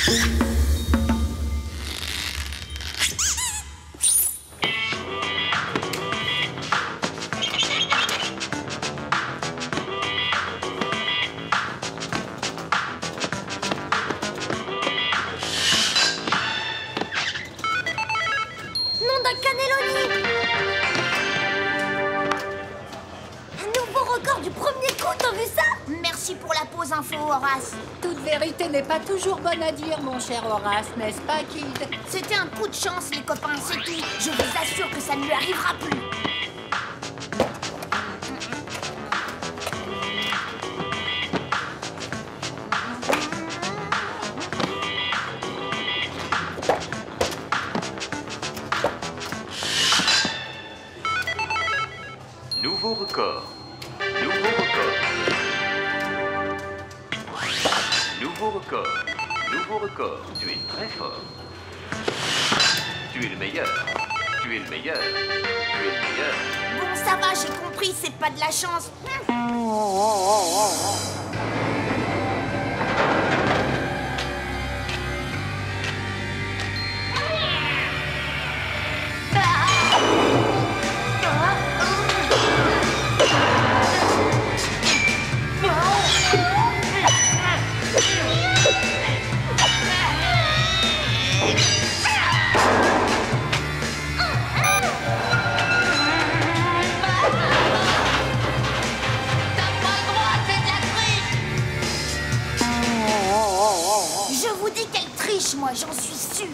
Nom d'un cannelloni! Un nouveau record du premier coup, t'as vu ça? Merci pour la pause info, Horace. Toute vérité n'est pas toujours bonne à dire, mon cher Horace, n'est-ce pas, Kid? C'était un coup de chance, les copains, c'est tout. Je vous assure que ça ne lui arrivera plus. Nouveau record. Nouveau record. Nouveau record. Nouveau record. Tu es très fort. Tu es le meilleur. Tu es le meilleur. Tu es le meilleur. Bon, ça va, j'ai compris, c'est pas de la chance. Moi, j'en suis sûre.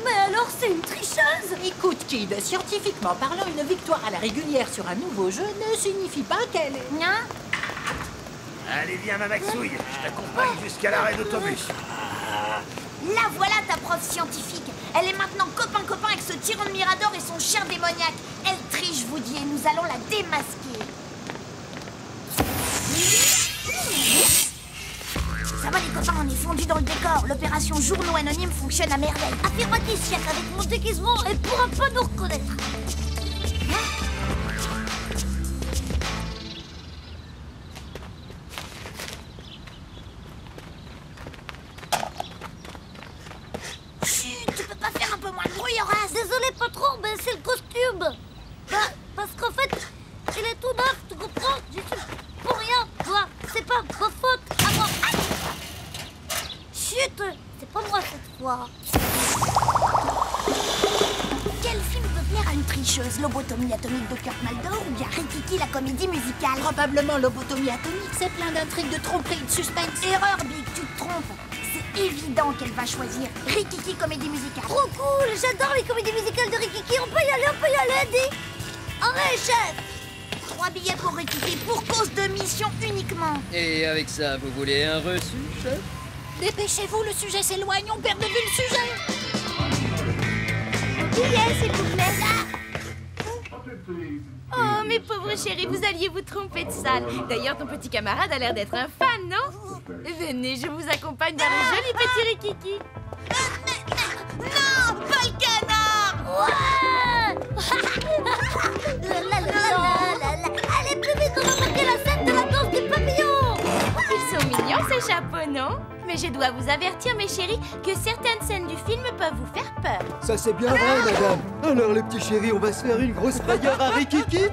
Mais alors, c'est une tricheuse. Écoute, Kid, scientifiquement parlant, une victoire à la régulière sur un nouveau jeu ne signifie pas qu'elle est... Hein? Allez, viens, ma Maxouille. Je t'accompagne jusqu'à l'arrêt d'autobus. Là, voilà ta prof scientifique. Elle est maintenant copain-copain avec ce tyran de Mirador et son chien démoniaque. Elle triche, je vous dis, et nous allons la démasquer. Ça va les copains, on est fondus dans le décor. L'opération Journaux Anonymes fonctionne à merveille. Affirmatif, chef, avec mon déguisement, elle pourra pas nous reconnaître. Chut, tu peux pas faire un peu moins de bruit, Horace? Désolé, patron, mais c'est le costume. Parce qu'en fait, il est tout neuf, tu comprends? J'y suis pour rien, toi. C'est pas ma faute. À moi. Aïe. Chut, c'est pas moi cette fois. Quel film peut plaire à une tricheuse? Lobotomie atomique de Kurt Maldor ou bien Rikiki, la comédie musicale? Probablement Lobotomie atomique, c'est plein d'intrigues, de tromperies, de suspense. Erreur, Big, tu te trompes. C'est évident qu'elle va choisir Rikiki, comédie musicale. Trop cool, j'adore les comédies musicales de Rikiki. On peut y aller, dis. Allez, chef. 3 billets pour Rikiki pour cause de mission uniquement. Et avec ça, vous voulez un reçu, chef? Dépêchez-vous, le sujet s'éloigne, on perd de vue le sujet. Billet, s'il vous plaît, là. Oh, mes pauvres chéris, vous alliez vous tromper de salle. D'ailleurs, ton petit camarade a l'air d'être un fan, non? Venez, je vous accompagne vers le joli petit Rikiki. Non, pas le canard. Allez, plus vite, on va marquer la scène de la danse du papillon. Ils sont mignons, ces chapeaux, non? Mais je dois vous avertir, mes chéris, que certaines scènes du film peuvent vous faire peur. Ça, c'est bien vrai, madame. Alors, les petits chéris, on va se faire une grosse frayeur à Rikiki.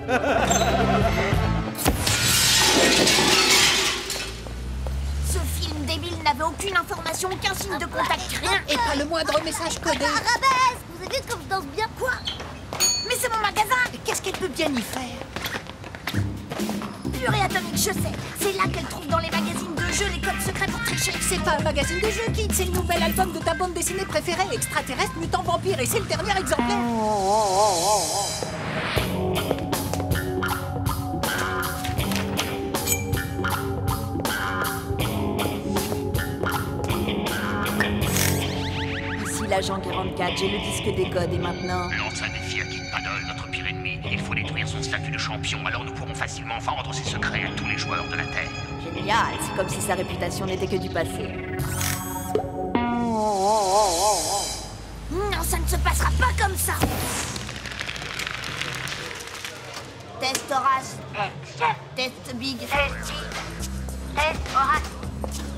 Ce film débile n'avait aucune information, aucun signe de contact, rien. Et pas le moindre message codé. Arabesque, vous avez vu comme je danse bien? Quoi? Mais c'est mon magasin. Qu'est-ce qu'elle peut bien y faire? Purée atomique, je sais. C'est là qu'elle trouve dans les magazines de jeux les codes secrets pour tricher. C'est pas un magazine de jeux, Kid, c'est le nouvel album de ta bande dessinée préférée, extraterrestre, mutant, vampire, et c'est le dernier exemplaire. Ici l'agent 44, j'ai le disque des codes et maintenant... Lance un défi à Kid Paddle, notre pire ennemi. Il faut détruire son statut de champion, alors nous pourrons facilement vendre ses secrets à tous les joueurs de la Terre. Génial, c'est comme si sa réputation n'était que du passé. Non, ça ne se passera pas comme ça. Test Horace. Test Big. Test Horace.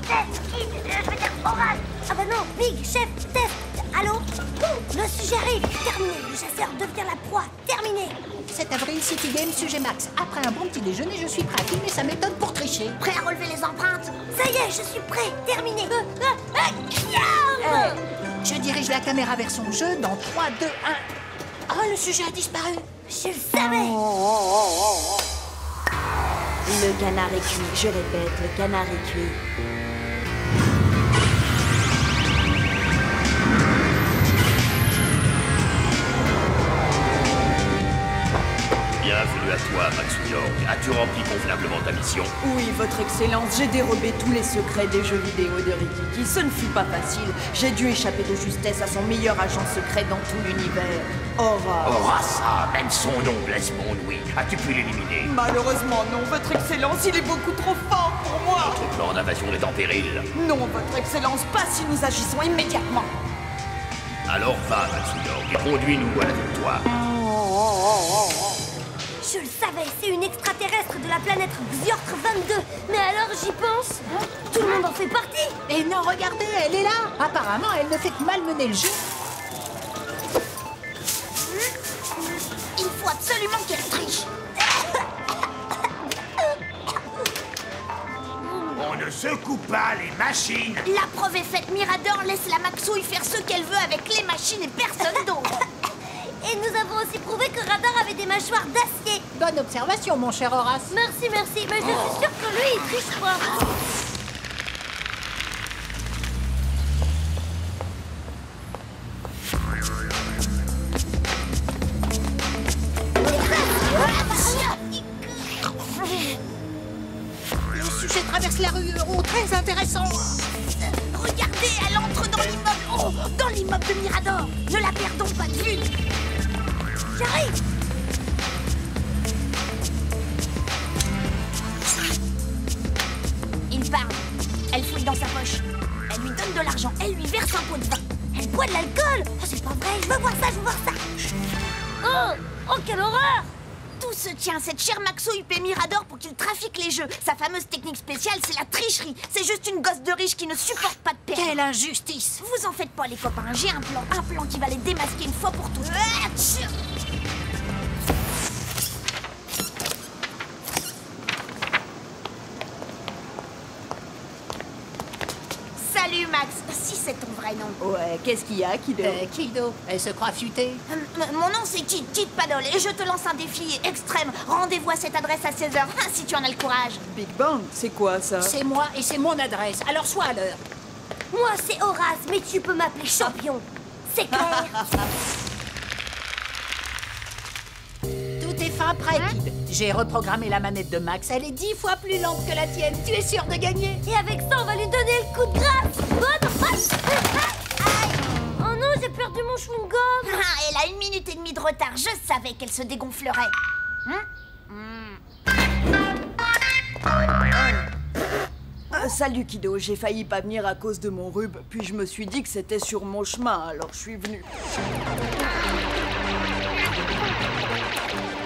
Test Kid, je veux dire Horace. Ah bah non, Big, chef, test. Allô? Le sujet arrive. Terminé. Le chasseur devient la proie. Terminé. 7 avril, City Game, sujet Max. Après un bon petit déjeuner, je suis prêt à filmer sa méthode pour tricher. Prêt à relever les empreintes? Ça y est, je suis prêt. Terminé. Je dirige la caméra vers son jeu dans 3, 2, 1. Oh, le sujet a disparu. Je le savais. Le canard est cuit. Je répète, le canard est cuit. Bienvenue à toi, Maxwell. As-tu rempli convenablement ta mission? Oui, votre excellence, j'ai dérobé tous les secrets des jeux vidéo de Rikiki. Ce ne fut pas facile. J'ai dû échapper de justesse à son meilleur agent secret dans tout l'univers, Horace. Horace, même son nom blesse mon ouïe. As-tu pu l'éliminer? Malheureusement non, votre excellence, il est beaucoup trop fort pour moi. Notre plan d'invasion est en péril. Non, votre excellence, pas si nous agissons immédiatement. Alors va, Maxwell, et conduis-nous à la victoire. Je le savais, c'est une extraterrestre de la planète Xyork 22. Mais alors j'y pense, tout le monde en fait partie. Et non, regardez, elle est là. Apparemment, elle ne fait que malmener le jeu. Il faut absolument qu'elle triche. On ne secoue pas les machines. La preuve est faite, Mirador laisse la Maxouille faire ce qu'elle veut avec les machines et personne d'autre. Et nous avons aussi prouvé que Radar avait des mâchoires d'acier. Bonne observation, mon cher Horace. Merci, merci. Mais je suis sûre que lui, il triche pas. Le sujet traverse la rue. Oh, très intéressant. Regardez, elle entre dans l'immeuble. Oh, dans l'immeuble de Mirador. Ne la perdons pas de vue. J'arrive. Il parle. Elle fouille dans sa poche. Elle lui donne de l'argent. Elle lui verse un pot de vin. Elle boit de l'alcool. Oh, c'est pas vrai. Je veux voir ça, je veux voir ça. Oh, quelle horreur. Tout se tient. Cette chère Maxouille paie Mirador pour qu'il trafique les jeux. Sa fameuse technique spéciale, c'est la tricherie. C'est juste une gosse de riche qui ne supporte pas de perdre. Quelle injustice. Vous en faites pas, les copains. J'ai un plan qui va les démasquer une fois pour toutes. Salut Max, si c'est ton vrai nom. Ouais, qu'est-ce qu'il y a, Kido? Kido, elle se croit futée. Mon nom c'est Kid Paddle et je te lance un défi extrême. Rendez-vous à cette adresse à 16h, si tu en as le courage. Big Bang, c'est quoi ça? C'est moi et c'est mon adresse, alors sois à l'heure. Moi c'est Horace, mais tu peux m'appeler champion. C'est clair. Tout est fin prêt, Kid. J'ai reprogrammé la manette de Max. Elle est 10 fois plus lente que la tienne. Tu es sûr de gagner? Et avec ça, on va lui donner le coup de grâce. Bonne passe. Oh non, j'ai perdu mon chewing-gum. Elle a 1 minute et demie de retard. Je savais qu'elle se dégonflerait. Salut Kido, j'ai failli pas venir à cause de mon rhume, puis je me suis dit que c'était sur mon chemin, alors je suis venu.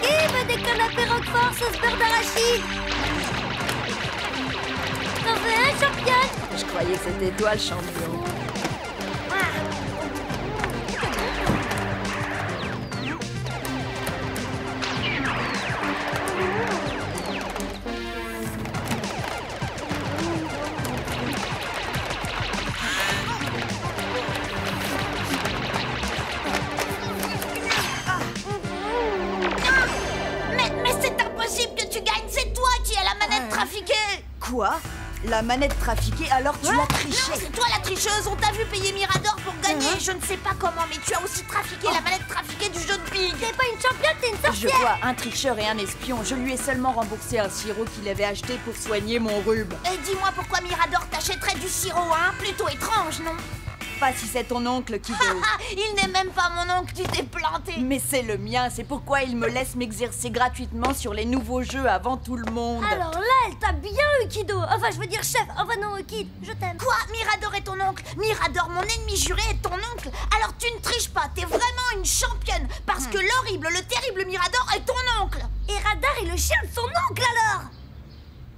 Qui veut des canapés Roquefort sauce beurre d'arachide? T'en veux un, championne? Je croyais que c'était toi le champion. Quoi? La manette trafiquée, alors tu l'as trichée? Non, c'est toi la tricheuse. On t'a vu payer Mirador pour gagner. Je ne sais pas comment, mais tu as aussi trafiqué la manette trafiquée du jeu de Big. T'es pas une championne, t'es une sorcière. Je vois un tricheur et un espion. Je lui ai seulement remboursé un sirop qu'il avait acheté pour soigner mon rhume. Et dis-moi pourquoi Mirador t'achèterait du sirop, hein? Plutôt étrange, non? Pas si c'est ton oncle, Kido. Il n'est même pas mon oncle, tu t'es planté. Mais c'est le mien, c'est pourquoi il me laisse m'exercer gratuitement sur les nouveaux jeux avant tout le monde. Alors là, elle t'a bien eu, Kido. Enfin, je veux dire chef. Enfin non, Kid, je t'aime. Quoi? Mirador est ton oncle? Mirador, mon ennemi juré, est ton oncle? Alors tu ne triches pas, t'es vraiment une championne. Parce que l'horrible, le terrible Mirador est ton oncle. Et Radar est le chien de son oncle, alors?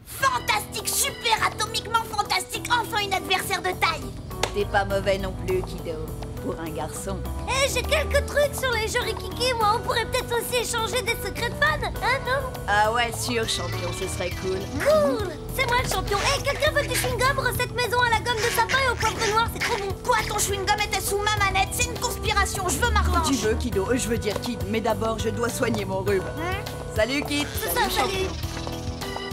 Fantastique, super atomiquement fantastique. Enfin une adversaire de taille. T'es pas mauvais non plus, Kido. Pour un garçon. Eh, j'ai quelques trucs sur les jeux Rikiki, moi. On pourrait peut-être aussi échanger des secrets de fans, hein, non? Ah ouais, sûr, champion, ce serait cool. Cool! C'est moi le champion. Eh, quelqu'un veut du chewing-gum? Recette maison à la gomme de sapin et au poivre noir, c'est trop bon. Quoi, ton chewing-gum était sous ma manette? C'est une conspiration, je veux ma revanche. Tu veux, Kido? Je veux dire Kid, mais d'abord, je dois soigner mon rhume. Salut, Kid. C'est ça, salut.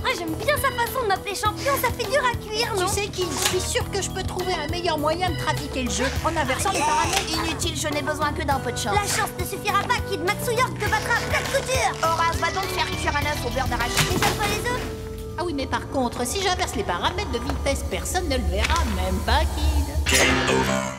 Ah, j'aime bien sa façon de m'appeler champion, ça fait dur à cuire, non? Tu sais qu'il je suis sûre que je peux trouver un meilleur moyen de trafiquer le jeu en inversant les paramètres. Inutile, je n'ai besoin que d'un peu de chance. La chance ne suffira pas, Kid. Maxou York te battra à plat de couture. Horace, va donc faire cuire un œuf au beurre d'arachide. Et ça pas les œufs? Ah oui, mais par contre, si j'inverse les paramètres de vitesse, personne ne le verra, même pas Kid. Game over.